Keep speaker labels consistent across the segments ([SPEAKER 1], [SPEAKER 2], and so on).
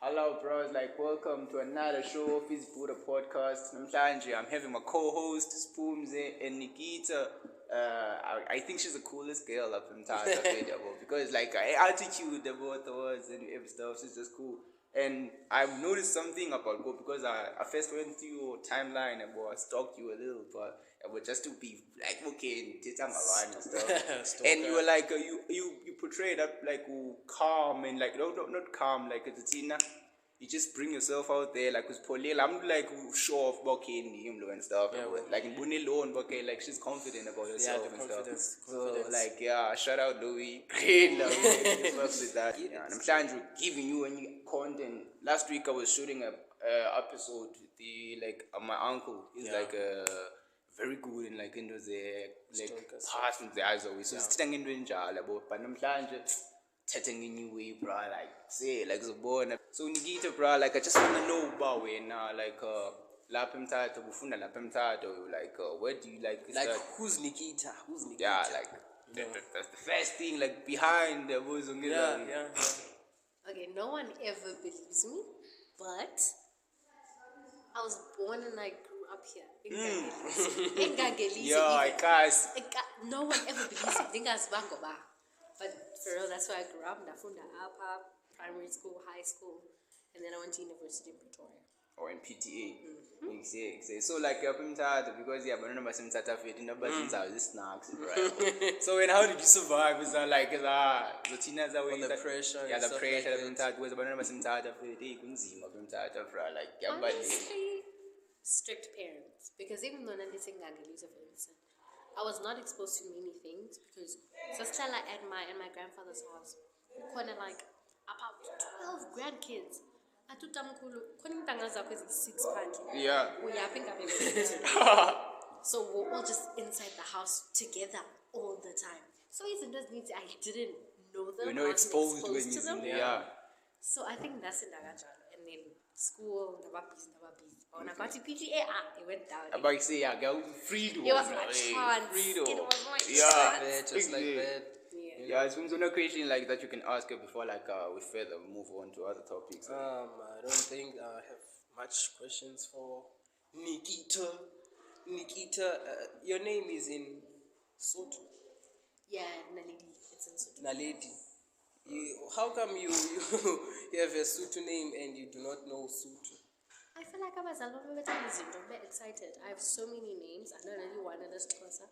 [SPEAKER 1] Hello, bros. Like, welcome to another show of his Buddha podcast. Namhlanje, I'm having my co-host Spoomze and Nikita. I think she's the coolest girl up in Tata because like her attitude about the words and every stuff, she's just cool. And I've noticed something about Go because I first went through your timeline and I stalked you a little, but it was just to be like okay, and stuff. And you were like you portray that like calm and like no, not calm like it's a tina. You just bring yourself out there like with Polil. I'm like show off Bokeh and stuff.
[SPEAKER 2] Yeah,
[SPEAKER 1] like in Bunny Loan Bokeh, like she's confident about herself
[SPEAKER 2] the
[SPEAKER 1] and
[SPEAKER 2] confidence,
[SPEAKER 1] stuff. So like shout out Louis. Love with that. Yeah, and I'm trying to giving you any content. Last week I was shooting a episode with the like my uncle. He's like very good in like into the like past and the eyes always. So it's sitting into njalo, but namhlanje chatting in new way, bro. Like say like Zabona. So Nikita, bro, like I just wanna know about when like lapha emthatha ufunda lapha emthatha like where do you like
[SPEAKER 2] who's Nikita?
[SPEAKER 1] Yeah, like that's the first thing like behind the voice on
[SPEAKER 3] Okay, no one ever believes me, but I was born and I grew up here in Gangelise.
[SPEAKER 1] Yo, I guess.
[SPEAKER 3] No one ever believes me. But for real, that's where I grew up. Ndafunda upper, primary school, high school, and then I went to university in Pretoria.
[SPEAKER 1] Or in PTA. Exactly. So like up in Tata because but remember some Tata fit in the buttons are these snacks, right? So and how did you survive? Is that like the teenagers are
[SPEAKER 2] the pressure?
[SPEAKER 1] Yeah, the pressure
[SPEAKER 2] like
[SPEAKER 1] up in Tata was but remember some Tata fit up in Tata like
[SPEAKER 3] Honestly, strict parents. Because even though I'm sing Gangelise, for instance, I was not exposed to many things because Sastella at my grandfather's house, kind of like about 12 grandkids.
[SPEAKER 1] Yeah.
[SPEAKER 3] So we're all just inside the house together all the time. So even those needs I didn't know them.
[SPEAKER 1] You're not exposed when
[SPEAKER 3] to them.
[SPEAKER 1] Yeah.
[SPEAKER 3] So I think that's in Nagajalo. And then school, never busy. When I got to PTA, it went down.
[SPEAKER 1] About to say, girl, freedom.
[SPEAKER 3] It was my chance.
[SPEAKER 1] Freedom.
[SPEAKER 3] It was my
[SPEAKER 1] chance.
[SPEAKER 2] Just like that.
[SPEAKER 1] Yeah, it's no question like that you can ask her before like we further move on to other topics.
[SPEAKER 2] I don't think I have much questions for Nikita. Nikita, your name is in Sotho.
[SPEAKER 3] Yeah, Naledi. It's in Sotho.
[SPEAKER 2] Naledi. How come you have a Sotho name and you do not know Sotho?
[SPEAKER 3] I feel like I was a little bit excited. I have so many names. I don't really want to Xhosa.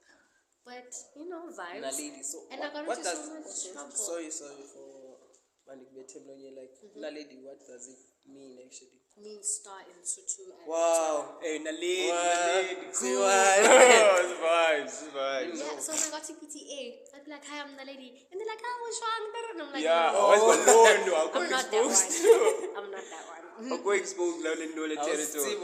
[SPEAKER 3] But, vibes.
[SPEAKER 2] Naledi, so
[SPEAKER 3] and I got into so much trouble.
[SPEAKER 2] Sorry for Manik Betemlonya, like, Naledi, what does it mean actually?
[SPEAKER 3] It means star in Sotho.
[SPEAKER 2] Wow.
[SPEAKER 1] Hey, Naledi.
[SPEAKER 2] See
[SPEAKER 1] what? It's vibes.
[SPEAKER 3] Yeah, so when I got to PTA, I'd be like, hi, I'm Naledi. And they're like, oh, what's wrong? And I'm like,
[SPEAKER 1] yeah,
[SPEAKER 3] no. I'm not that one. I'm not that one.
[SPEAKER 1] I'll go exposed loud in the territory.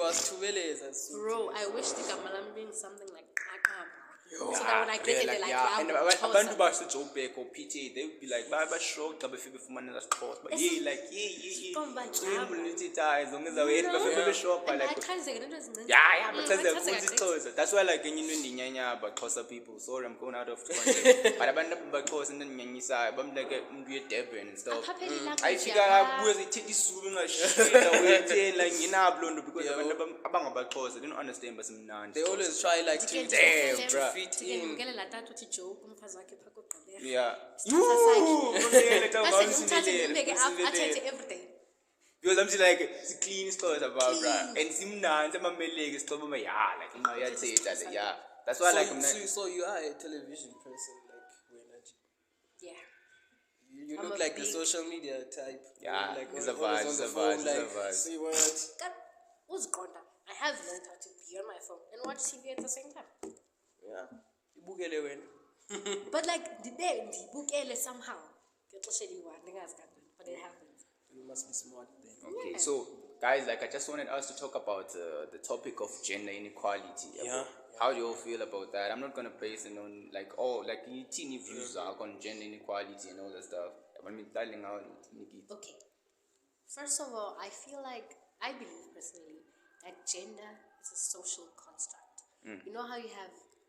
[SPEAKER 3] Bro, I wish the Kamalam being something like Akam. So that when I get it, they're like,
[SPEAKER 1] and abantu basejobek or PTA, they would be like, bye shocked xa befike befumana last course. But yeah, like, as long as I befike shop like that's why like into ndinyanya Xhosa people. Sorry, I'm going out of context. But abantu baXhosa ndinyanyisayo bamleke umuntu yeDurban and stuff. I figure kuze ithethe isizulu ngashita wethe like nginablo ndo because abantu abangabaXhosa they don't understand basimnandi.
[SPEAKER 2] They always try like to
[SPEAKER 1] damn, bro.
[SPEAKER 2] In.
[SPEAKER 1] Yeah.
[SPEAKER 3] Everything.
[SPEAKER 1] Because I'm just like it's clean stores about bro. And simnandi amameleke sixoba like yeah. That's why
[SPEAKER 2] so you are a television person like
[SPEAKER 3] yeah.
[SPEAKER 2] You look like the social media type.
[SPEAKER 1] Yeah,
[SPEAKER 2] like
[SPEAKER 1] it's a vibe, it's a vibe.
[SPEAKER 2] See what?
[SPEAKER 3] What's going on? I have learned how to be on my phone and watch TV at the same time.
[SPEAKER 2] Yeah.
[SPEAKER 3] But like did they book somehow? But it happens.
[SPEAKER 2] You must be smart then.
[SPEAKER 1] Okay,
[SPEAKER 3] Yeah.
[SPEAKER 1] so guys, like I just wanted us to talk about the topic of gender inequality.
[SPEAKER 2] Yeah.
[SPEAKER 1] How do you all feel about that? I'm not gonna base it on like teeny views are on gender inequality and all that stuff. Darling,
[SPEAKER 3] Okay. First of all, I believe personally that gender is a social construct. You know how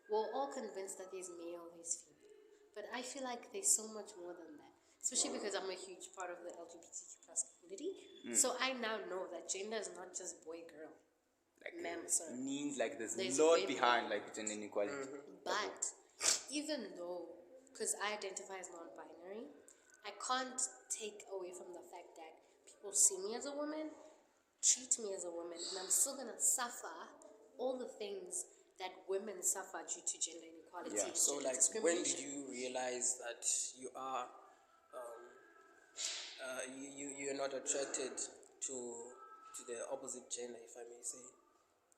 [SPEAKER 3] we're all convinced that there's male, there's female. But I feel like there's so much more than that. especially because I'm a huge part of the LGBTQ plus community. So I now know that gender is not just boy girl.
[SPEAKER 1] Like
[SPEAKER 3] Ma'am, sir.
[SPEAKER 1] it means like there's
[SPEAKER 3] There's
[SPEAKER 1] a lot
[SPEAKER 3] way more.
[SPEAKER 1] behind like gender inequality.
[SPEAKER 3] But even though, because I identify as non-binary, I can't take away from the fact that people see me as a woman, treat me as a woman, and I'm still gonna suffer all the things that women suffer due to gender inequality.
[SPEAKER 2] Yeah. So
[SPEAKER 3] gender
[SPEAKER 2] like, when did
[SPEAKER 3] discrimination.
[SPEAKER 2] you realize that you are, you're not attracted to the opposite gender, if I may say?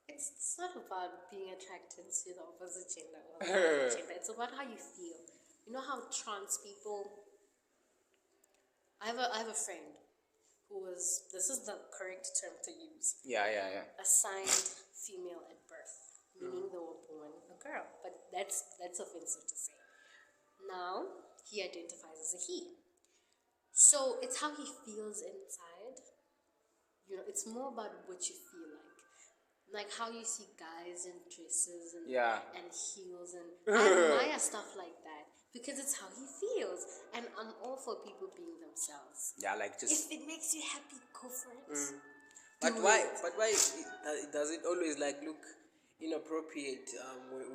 [SPEAKER 3] It's not about being attracted to the opposite gender or the other gender. It's about how you feel. You know how trans people. I have a friend who was. This is the correct term to use.
[SPEAKER 1] Yeah.
[SPEAKER 3] Assigned female at birth, meaning they were born a girl. But that's offensive to say. Now he identifies as a he. So it's how he feels inside. You know, it's more about what you feel like how you see guys in dresses and heels, and I admire stuff like that because it's how he feels, and I'm all for people being themselves.
[SPEAKER 1] Yeah, like just
[SPEAKER 3] If it makes you happy, go for it.
[SPEAKER 2] But why? Does it always like look inappropriate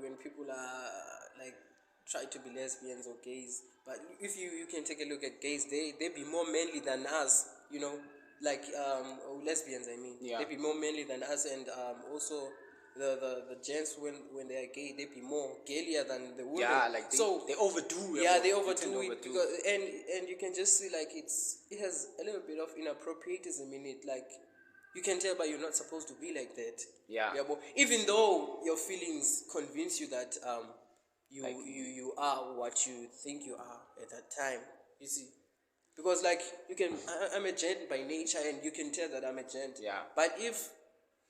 [SPEAKER 2] when people are like try to be lesbians or gays? But if you can take a look at gays, they be more manly than us. You know, like or lesbians. I mean,
[SPEAKER 1] Yeah.
[SPEAKER 2] they be more manly than us, and also the gents when they are gay, they be more gayer than the women.
[SPEAKER 1] yeah, like they overdo.
[SPEAKER 2] Yeah, they
[SPEAKER 1] tend
[SPEAKER 2] overdo
[SPEAKER 1] to
[SPEAKER 2] it because, and you can just see like it has a little bit of inappropriatism in it. Like you can tell, but you're not supposed to be like that.
[SPEAKER 1] Yeah.
[SPEAKER 2] But even though your feelings convince you that you are what you think you are at that time, you see. Because like I'm a gent by nature, and you can tell that I'm a gent.
[SPEAKER 1] Yeah.
[SPEAKER 2] But if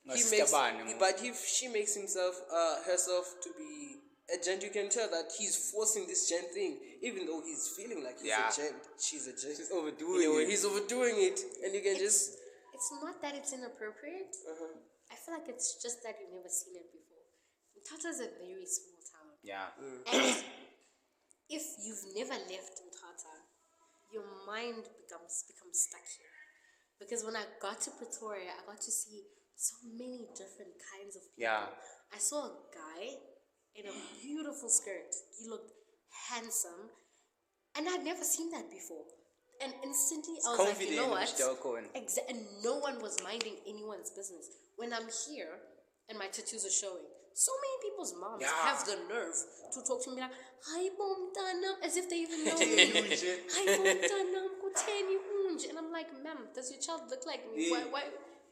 [SPEAKER 2] she makes herself to be a gent, you can tell that he's forcing this gent thing, even though he's feeling like he's a gent. She's a gent.
[SPEAKER 1] She's overdoing it.
[SPEAKER 2] He's overdoing it, and you can just.
[SPEAKER 3] It's not that it's inappropriate. I feel like it's just that you've never seen it before. Mthatha is a very small town.
[SPEAKER 1] Yeah.
[SPEAKER 3] And if you've never left Mthatha, your mind becomes stuck here. Because when I got to Pretoria, I got to see so many different kinds of people.
[SPEAKER 1] Yeah.
[SPEAKER 3] I saw a guy in a beautiful skirt. He looked handsome, and I'd never seen that before. And instantly, I was like, you know what? And no one was minding anyone's business. When I'm here and my tattoos are showing, so many people's moms have the nerve to talk to me like, "Hi, Mom Tanam," as if they even know me. "Hi, Mom Tanam, kutheni unje?" And I'm like, "Ma'am, does your child look like me?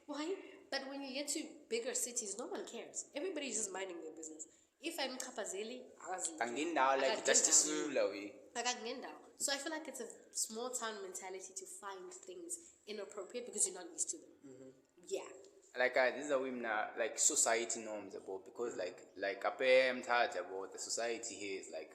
[SPEAKER 3] Why? But when you get to bigger cities, no one cares. Everybody's just minding their business. If I'm Kapazeli,
[SPEAKER 1] like just
[SPEAKER 3] so I feel like it's a small town mentality to find things inappropriate because you're not used to them. Yeah.
[SPEAKER 1] Like these are women like society norms about, because like up about the society here is like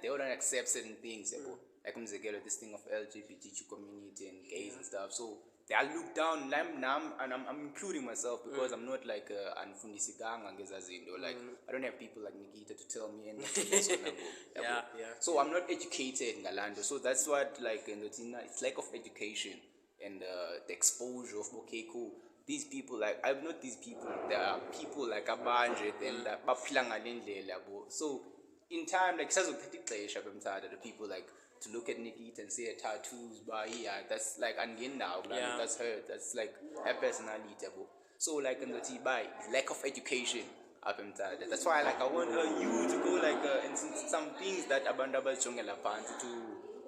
[SPEAKER 1] they don't accept certain things about like this thing of LGBTQ community and gays and stuff. So they are looked down. And I'm including myself because I'm not like unfundisiganga ngezazinto. Like I don't have people like Nikitha to tell me anything.
[SPEAKER 2] Yeah.
[SPEAKER 1] So I'm not educated in Galando. So that's what like it's lack of education and the exposure of okay, cool. These people, like I'm not these people. There are people like a budget and so in time, like the people like to look at Nikitha and say tattoos, but yeah, that's like that's her. That's like her personality. So like in the by lack of education. That's why like I want you to go like and some things that abandaba jongela panti to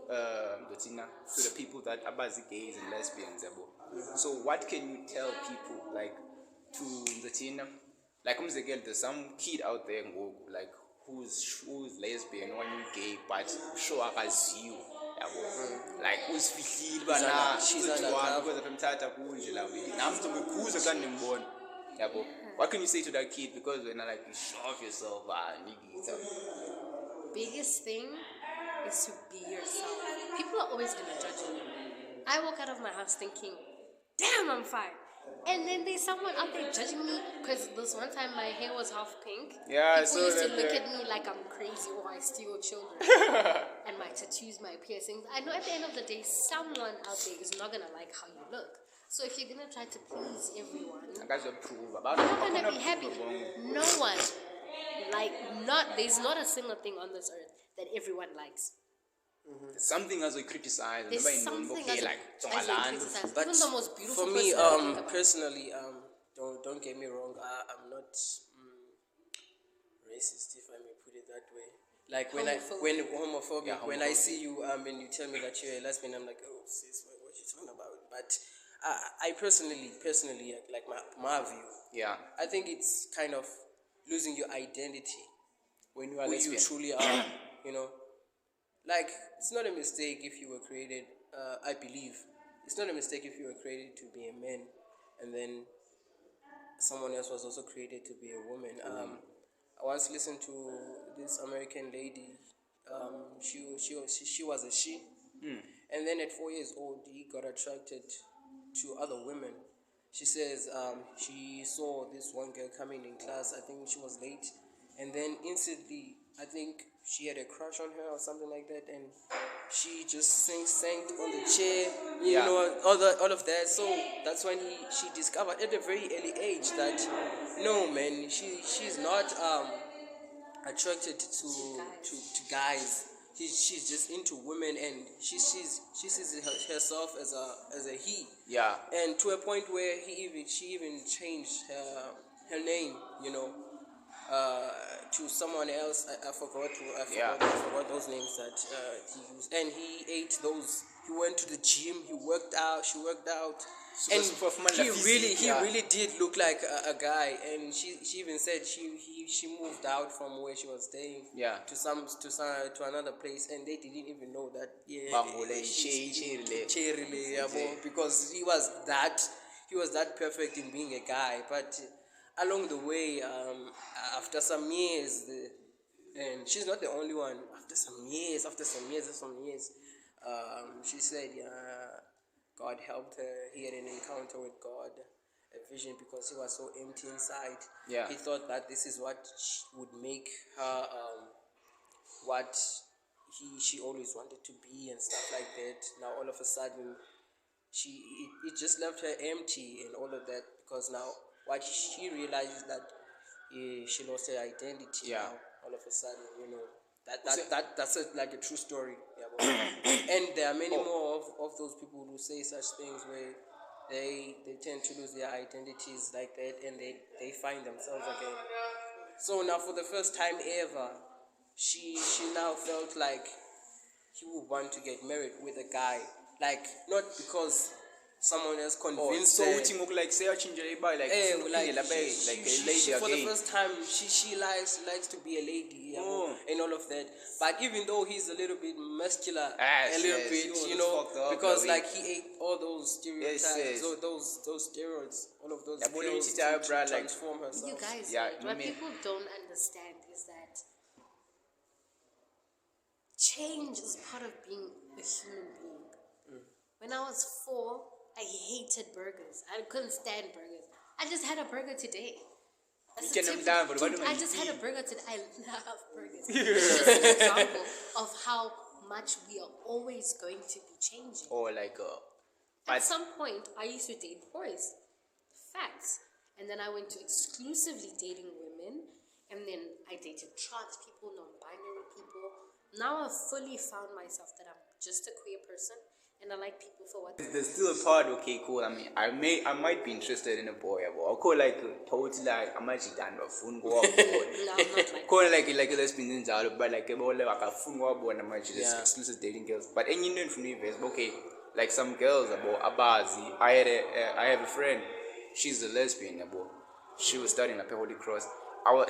[SPEAKER 1] the people that are gays and lesbians. So what can you tell people like to the teen? Like there's some kid out there like who's lesbian or gay but sure as you. Like who's fihlile bana she's because of Mthatha kunje la we. Namzomkhuza kandimbona. Yabo. What can you say to that kid? Because when I like you show off yourself, Nikitha.
[SPEAKER 3] Biggest thing is to be yourself. People are always gonna judge you. I walk out of my house thinking, damn, I'm fine. And then there's someone out there judging me because this one time my hair was half pink.
[SPEAKER 1] Yeah,
[SPEAKER 3] People
[SPEAKER 1] so
[SPEAKER 3] used to
[SPEAKER 1] that,
[SPEAKER 3] look at me like I'm crazy or I steal children. And my tattoos, my piercings. I know at the end of the day, someone out there is not gonna like how you look. So if you're gonna try to please everyone, you're not gonna be happy. No one, there's not a single thing on this earth that everyone likes.
[SPEAKER 1] Something as we criticize.
[SPEAKER 3] There's something
[SPEAKER 1] okay,
[SPEAKER 3] as
[SPEAKER 1] like
[SPEAKER 3] criticize.
[SPEAKER 2] But
[SPEAKER 3] Even the most beautiful
[SPEAKER 2] for me,
[SPEAKER 3] person I think about.
[SPEAKER 2] personally, don't get me wrong. I'm not racist, if I may put it that way. Like when homophobic,
[SPEAKER 1] Yeah,
[SPEAKER 2] when I
[SPEAKER 1] homophobic.
[SPEAKER 2] see you and you tell me that you're a lesbian, I'm like, oh sis, what you talking about? But I personally, like my view,
[SPEAKER 1] Yeah.
[SPEAKER 2] I think it's kind of losing your identity,
[SPEAKER 1] When you are
[SPEAKER 2] who
[SPEAKER 1] lesbian.
[SPEAKER 2] you truly are. You know, like it's not a mistake if you were created. I believe it's not a mistake if you were created to be a man, and then someone else was also created to be a woman. I once listened to this American lady. She was a she, and then at 4 years old, he got attracted to other women. She says she saw this one girl coming in class. I think she was late, and then instantly, I think she had a crush on her or something like that, and she just sank on the chair. You
[SPEAKER 1] Yeah.
[SPEAKER 2] know, all of that. So that's when she discovered at a very early age that no, man, she's not attracted to guys. She's just into women, and she sees herself as a he.
[SPEAKER 1] Yeah.
[SPEAKER 2] And to a point where she even changed her name, to someone else. I forgot those names that he used, and he ate those. He went to the gym. He worked out. She worked out, and he really did look like a guy. And she even said she moved out from where she was staying,
[SPEAKER 1] Yeah.
[SPEAKER 2] to another place, and they didn't even know that. Because he was that perfect in being a guy, but along the way, after some years, and she's not the only one. After some years, she said, God helped her. He had an encounter with God, a vision, because he was so empty inside.
[SPEAKER 1] Yeah.
[SPEAKER 2] He thought that this is what would make her what she always wanted to be and stuff like that. Now all of a sudden, it just left her empty and all of that, because now what she realized is that she lost her identity.
[SPEAKER 1] Yeah.
[SPEAKER 2] Now all of a sudden, that's like a true story. And there are many more of those people who say such things where they tend to lose their identities like that, and they find themselves again. So now for the first time ever, she now felt like he would want to get married with a guy, like not because someone else convinced her.
[SPEAKER 1] Like say like
[SPEAKER 2] like
[SPEAKER 1] a lady
[SPEAKER 2] for the
[SPEAKER 1] again.
[SPEAKER 2] first time she likes to be a lady, and all of that. But even though he's a little bit muscular, a little
[SPEAKER 1] yes,
[SPEAKER 2] bit,
[SPEAKER 1] he was fucked up
[SPEAKER 2] because
[SPEAKER 1] that
[SPEAKER 2] like he ate all those stereotypes,
[SPEAKER 1] Yes.
[SPEAKER 2] those steroids, all of those
[SPEAKER 1] Yeah, but when
[SPEAKER 2] pills
[SPEAKER 1] you tell
[SPEAKER 2] to
[SPEAKER 1] Brad, like,
[SPEAKER 2] transform herself.
[SPEAKER 3] You guys,
[SPEAKER 1] Yeah,
[SPEAKER 3] what
[SPEAKER 1] me-
[SPEAKER 3] people don't understand is that change is part of being a human being. When I was 4, I hated burgers. I couldn't stand burgers. I just had a burger today. That's
[SPEAKER 1] You
[SPEAKER 3] a
[SPEAKER 1] can
[SPEAKER 3] tip-
[SPEAKER 1] down, but what
[SPEAKER 3] Dude,
[SPEAKER 1] do
[SPEAKER 3] I
[SPEAKER 1] you
[SPEAKER 3] just
[SPEAKER 1] eat?
[SPEAKER 3] had a burger today. I love burgers. It's just an example of how much we are always going to be changing.
[SPEAKER 1] Or like
[SPEAKER 3] At some point, I used to date boys. Facts. And then I went to exclusively dating women. And then I dated trans people, non-binary people. Now I've fully found myself that I'm just a queer person. And I like people for what they are.
[SPEAKER 1] there's still a part, okay, cool. I mean, I might be interested in a boy, but I'll call like totally like I'm actually done with phone go up.
[SPEAKER 3] No, I'm not like
[SPEAKER 1] Call like a lesbian in Zalo, but like a phone go up and I'm actually just
[SPEAKER 2] Yeah.
[SPEAKER 1] exclusive dating girls. But any new from me, okay, like some girls about Abazi. I have a friend, she's a lesbian about. She was studying at Holy Cross.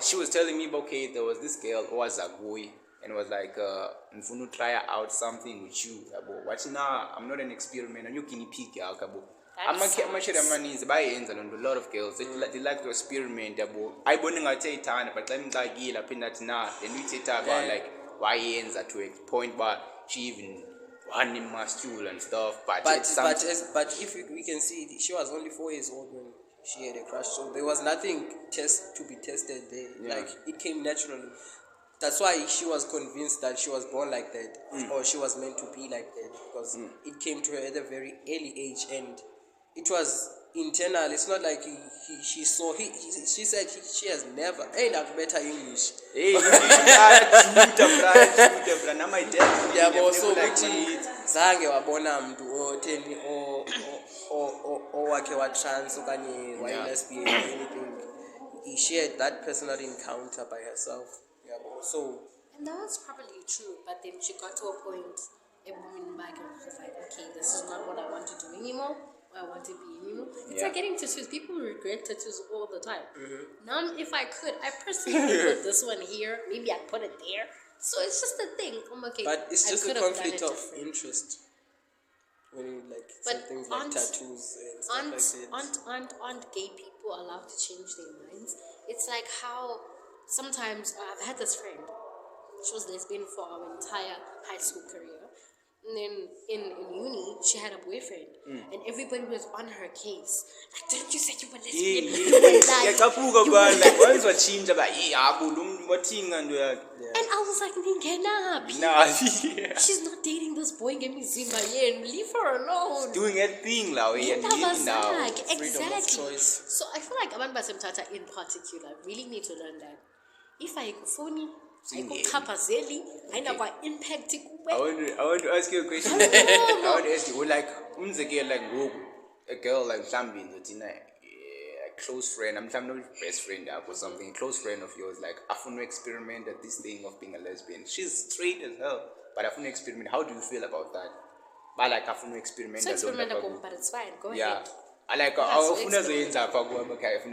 [SPEAKER 1] She was telling me, okay, there was this girl who was a boy. And was like, I'm going to try out something with you. Watch now, I'm not an experiment. I'm not guinea pig. I'm a lot of girls. They like to experiment. I wouldn't take time, but let me like Gila Pinatina. Then we take about like why ends at to a point, but she even one in my stool and stuff. But
[SPEAKER 2] if we can see, she was only 4 years old when she had a crush, so there was nothing to be tested there.
[SPEAKER 1] Yeah.
[SPEAKER 2] Like it came naturally. That's why she was convinced that she was born like that, or she was meant to be like that, because it came to her at a very early age, and it was internal. It's not like she saw. She said she has never. Hey, I've better English.
[SPEAKER 1] hey, now my dad.
[SPEAKER 2] Yeah, but also ukuthi zange wabona mntu otheni o wakhe wa trans okanye wa lesbian or anything. She had that personal encounter by herself. Yeah, but also.
[SPEAKER 3] And that was probably true, but then she got to a point, a woman back and was like, okay, this is not what I want to do anymore, or I want to be anymore. It's like getting tattoos. People regret tattoos all the time. Now, if I could, I personally would put this one here. Maybe I'd put it there. So it's just a thing. I'm okay.
[SPEAKER 2] But it's just a conflict of interest. When you say things like tattoos and stuff like that.
[SPEAKER 3] Aren't gay people allowed to change their minds? It's like how sometimes I've had this friend. She was lesbian for our entire high school career. And then in uni, she had a boyfriend. And everybody was on her case. Like, didn't you say you were lesbian? You were lying. And I was like, Ningena, she's not dating this boy, give me Zimba, and leave her alone.
[SPEAKER 1] Doing a thing now.
[SPEAKER 3] Exactly.
[SPEAKER 2] Freedom of choice.
[SPEAKER 3] So I feel like Abantu baseMthatha in particular really need to learn that. If I go phone, I go kapazeli, I never impact it.
[SPEAKER 1] I want to ask you a question. I want to ask you, like, a girl like Zambin, a close friend, I'm not best friend or something, a close friend of yours, like, I want to experiment at this thing of being a lesbian. She's straight as hell, but I want to experiment. How do you feel about that? But like, I want to experiment.
[SPEAKER 3] So experimentable, but it's fine. Go ahead.
[SPEAKER 1] Yeah. I like, I want to
[SPEAKER 3] The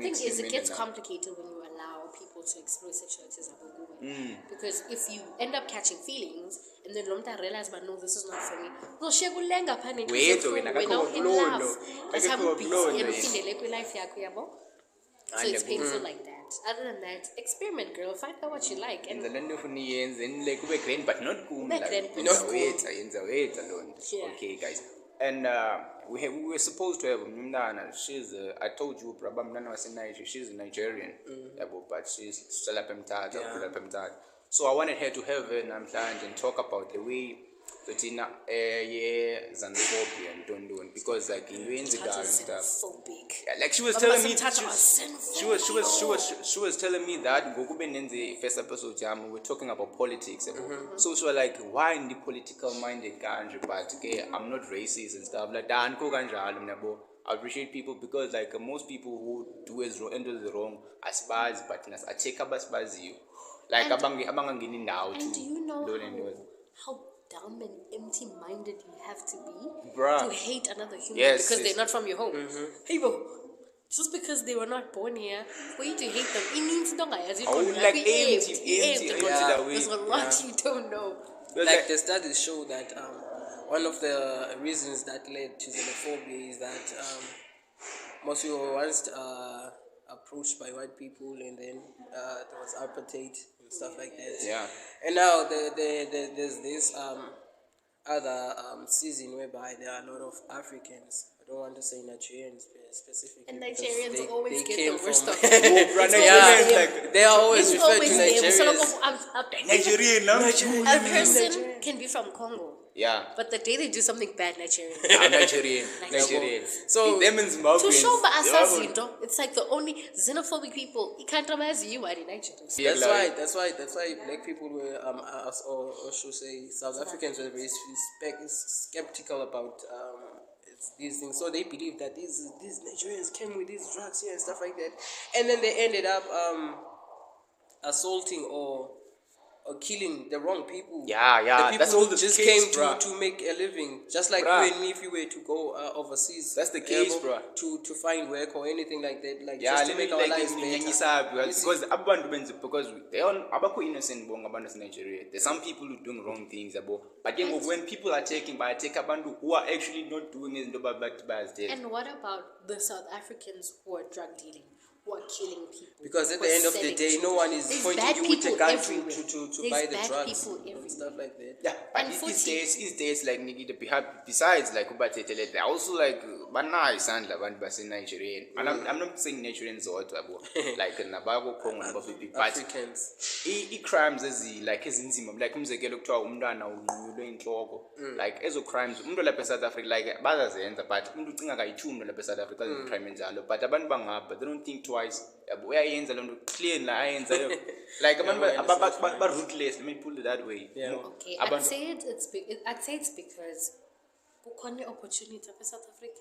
[SPEAKER 3] thing is, it gets complicated when you allow people to explore sexualities. Because if you end up catching feelings and then Lomta realize, but no, this is not for me. No, she will lenga panic. We're now in love. That's how we life. So it's painful like that. Other than that, experiment, girl. Find out what you like. And
[SPEAKER 1] the land of years and like we grand, but not cool.
[SPEAKER 3] Not
[SPEAKER 1] Wait alone. Okay, guys. And we were supposed to have Mnana. She's I told you Mnana was in Nigeria. She's Nigerian, but she's still up in Tad. So I wanted her to have an and talk about the way Tina xenophobia and don't do it, because like in Winzigar and stuff. Yeah, like she was telling me she was telling me that Gokuben in the first episode we were talking about politics. So she was like, why in the political minded country, but okay, I'm not racist and stuff like that. I appreciate people because like most people who do as wrong enter the wrong as bad, but I check up as bad as you. Like abang getting now too.
[SPEAKER 3] And do you know how dumb and empty-minded you have to be
[SPEAKER 1] Bruh.
[SPEAKER 3] to hate another human because they're not from your home? Hey, bro, just because they were not born here, for you to hate them, it means no. As you don't
[SPEAKER 1] like empty.
[SPEAKER 3] There's a lot you don't know.
[SPEAKER 2] Like the studies show that one of the reasons that led to xenophobia is that most people were once approached by white people, and then there was apartheid and stuff like that.
[SPEAKER 1] Yeah.
[SPEAKER 2] And now there's this other season whereby there are a lot of Africans. I don't want to say Nigerians specifically.
[SPEAKER 3] And Nigerians always get the worst of
[SPEAKER 2] it. They are always referred to Nigerians.
[SPEAKER 1] Nigerian.
[SPEAKER 3] A person can be from Congo.
[SPEAKER 1] Yeah.
[SPEAKER 3] But the day they do something bad, Nigerian.
[SPEAKER 1] Nigerian.
[SPEAKER 2] So
[SPEAKER 3] to show it's like the only xenophobic people. It can't amaze you are in Nigeria.
[SPEAKER 2] That's why black people were or should say South Africans were very skeptical about these things. So they believe that these Nigerians came with these drugs here and stuff like that, and then they ended up assaulting or killing the wrong people.
[SPEAKER 1] Yeah.
[SPEAKER 2] The people
[SPEAKER 1] that's all
[SPEAKER 2] who
[SPEAKER 1] the
[SPEAKER 2] just
[SPEAKER 1] case,
[SPEAKER 2] came to make a living. Just like you and me, if you were to go overseas.
[SPEAKER 1] That's the case, bro.
[SPEAKER 2] To find work or anything like that. Like
[SPEAKER 1] yeah,
[SPEAKER 2] just to make our lives better.
[SPEAKER 1] Because they are abako innocent bong abantu in Nigeria. There's some people who doing wrong things but when people are taking by take abantu who are actually not doing it.
[SPEAKER 3] And what about the South Africans who are drug dealing? who are killing people.
[SPEAKER 2] Because at
[SPEAKER 3] who
[SPEAKER 2] the
[SPEAKER 3] are
[SPEAKER 2] end of the
[SPEAKER 3] selling
[SPEAKER 2] day, no one is
[SPEAKER 3] There's
[SPEAKER 2] pointing
[SPEAKER 3] bad
[SPEAKER 2] you with a
[SPEAKER 3] people
[SPEAKER 2] gun
[SPEAKER 3] everywhere.
[SPEAKER 2] to
[SPEAKER 3] There's
[SPEAKER 2] buy the
[SPEAKER 3] bad
[SPEAKER 2] drugs
[SPEAKER 3] people
[SPEAKER 2] and
[SPEAKER 3] everywhere.
[SPEAKER 2] stuff like that.
[SPEAKER 1] Yeah, but
[SPEAKER 3] And
[SPEAKER 1] these days, like Nikita, besides like ubathetele, they're also like banayo isandla abantu base-Nigerian. And I'm not saying Nigerians zodwa, like nabako Congo nabafiphi, but
[SPEAKER 2] Africans.
[SPEAKER 1] i-crimes like ezinzima, like umzekelo kuthiwa umntwana unqunyulwe inhloko, like ezo crimes umuntu lapha eSouth Africa like bazazenza, but umuntu ucinga kayi-2 umuntu lapha eSouth Africa azenza crime enjalo, but abantu bangapha they don't think twice. Yabo uyayenza loo nto clean la ayenza yo, like abantu ba ruthless, let me put it that way.
[SPEAKER 2] Yeah.
[SPEAKER 3] Okay, I'd say it's because kukhona opportunity for South Africa.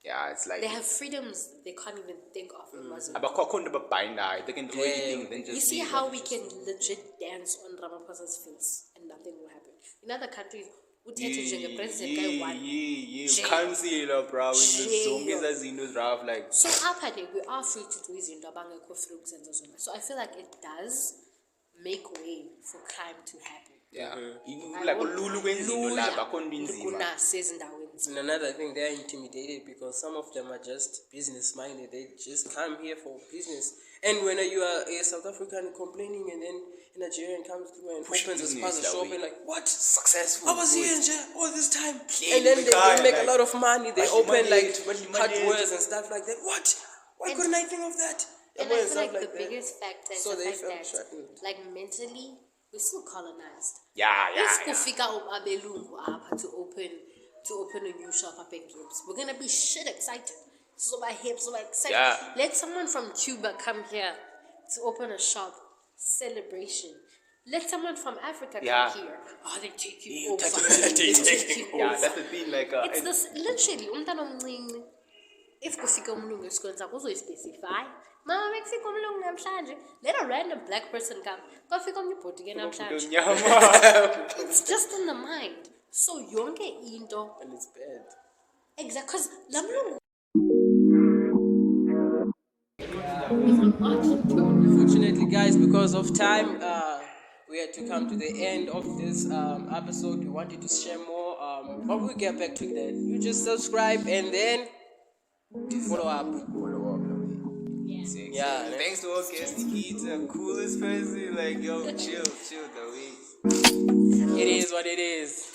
[SPEAKER 1] Yeah, it's like
[SPEAKER 3] They have freedoms they can't even think of in Mazulu.
[SPEAKER 1] abakho into babhindayo, they can do anything then just
[SPEAKER 3] You see
[SPEAKER 1] leave.
[SPEAKER 3] how we can legit dance on Ramaphosa's face and nothing will happen. In other countries, uthethe njenge-president guy one. Jail.
[SPEAKER 1] Councillor, bro,
[SPEAKER 3] Jail.
[SPEAKER 1] zonke ezazinto rough, like
[SPEAKER 3] So apha we are free to do izinto abangekho free ukuzenza zona. So I feel like it does make way for crime to happen.
[SPEAKER 1] yeah, like ululu kwenzinto lapha akho nto inzima.
[SPEAKER 3] Kunasezindaweni.
[SPEAKER 2] And another thing, they are intimidated because some of them are just business minded. They just come here for business. And when you are a South African complaining, and then a Nigerian comes through and opens a spaza shop and like, what?
[SPEAKER 1] Successful.
[SPEAKER 2] I was here in jail all this time.
[SPEAKER 1] Clean
[SPEAKER 2] And then
[SPEAKER 1] the
[SPEAKER 2] they
[SPEAKER 1] guy,
[SPEAKER 2] make
[SPEAKER 1] like,
[SPEAKER 2] a lot of money. They open like
[SPEAKER 1] money.
[SPEAKER 2] hardwares and stuff like that. What? Why
[SPEAKER 3] And-
[SPEAKER 2] couldn't I think of that?
[SPEAKER 3] And I feel like the biggest factor is
[SPEAKER 2] So
[SPEAKER 3] the
[SPEAKER 2] they
[SPEAKER 3] fact
[SPEAKER 2] felt
[SPEAKER 3] that,
[SPEAKER 2] threatened.
[SPEAKER 3] like mentally, we're still colonized.
[SPEAKER 1] Yeah.
[SPEAKER 3] If kufika abelungu apha to open a new shop up in Gibbs, we're gonna be shit excited. So my hips are excited.
[SPEAKER 1] Yeah.
[SPEAKER 3] Let someone from Cuba come here to open a shop. Celebration. Let someone from Africa
[SPEAKER 1] Yeah.
[SPEAKER 3] come here. Oh, they take you
[SPEAKER 1] You
[SPEAKER 3] over.
[SPEAKER 1] take-
[SPEAKER 3] They take you
[SPEAKER 1] Yeah,
[SPEAKER 3] over.
[SPEAKER 1] that's the thing, like
[SPEAKER 3] It's this literally umntana omncane. If kufika umlungu esikoleni sakho uzoyispecify. Mama bekufika umlungu namhlanje. Let a random black person come. Kufika omnye ibhodi ke namhlanje. It's just in the mind. So yonke into
[SPEAKER 2] And it's bad.
[SPEAKER 3] exactly because lamlungu.
[SPEAKER 2] Unfortunately, guys, because of time, we had to come to the end of this episode. We wanted to share more, but we'll get back to that. You just subscribe and then follow up. Yeah.
[SPEAKER 1] Thanks to our guest Nikitha, coolest person. Like yo, chill the way.
[SPEAKER 2] It is what it is.